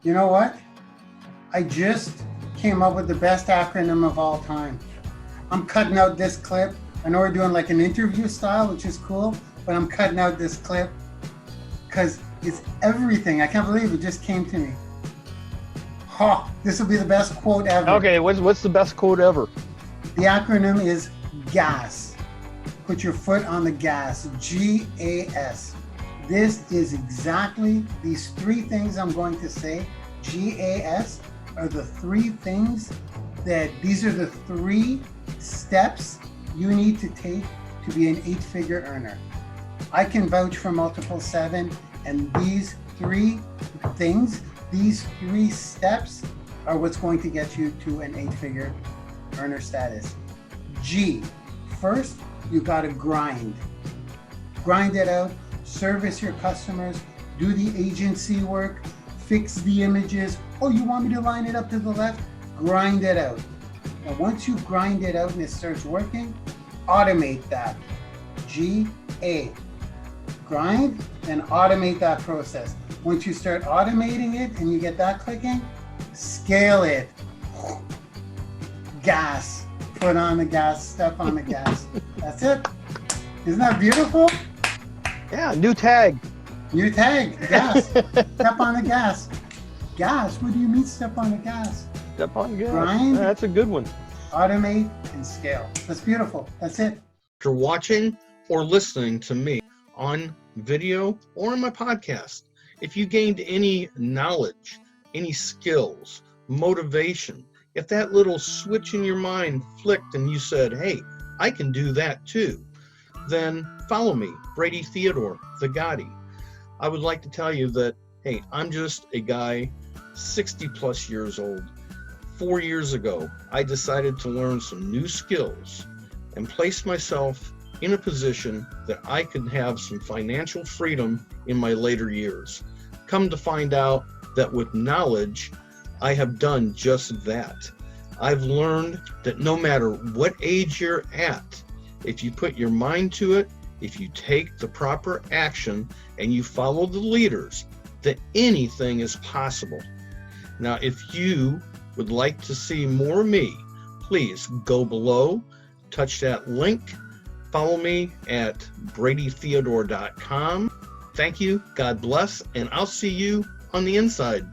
You know what? I just came up with the best acronym of all time. I'm cutting out this clip. I know we're doing like an interview style, which is cool, but I'm cutting out this clip because it's everything. I can't believe it just came to me. This will be the best quote ever. Okay, what's the best quote ever? The acronym is GAS. Put your foot on the gas. GAS. This is exactly these three things I'm going to say. GAS are the three things these are the three steps you need to take to be an 8-figure earner. I can vouch for Multiple 7, and these three things, these three steps are what's going to get you to an 8-figure earner status. G, first, you gotta grind. Grind it out, service your customers, do the agency work, fix the images. Oh, you want me to line it up to the left? Grind it out. And once you grind it out and it starts working, automate that. G-A. Grind and automate that process. Once you start automating it and you get that clicking, scale it. Gas. Put on the gas, step on the gas. That's it. Isn't that beautiful? Yeah, new tag. New tag, gas. Step on the gas. Gas, what do you mean step on the gas? Step on gas. Grind. That's a good one. Automate and scale. That's beautiful. That's it. After watching or listening to me on video or on my podcast, if you gained any knowledge, any skills, motivation, if that little switch in your mind flicked and you said, hey, I can do that too, then follow me, Brady Theodore, Thegotti. I would like to tell you that, hey, I'm just a guy 60 plus years old. 4 years ago, I decided to learn some new skills and place myself in a position that I could have some financial freedom in my later years. Come to find out that with knowledge, I have done just that. I've learned that no matter what age you're at, if you put your mind to it, if you take the proper action and you follow the leaders, that anything is possible. Now, if you would like to see more of me, please go below, touch that link, follow me at bradytheodore.com. Thank you, God bless, and I'll see you on the inside.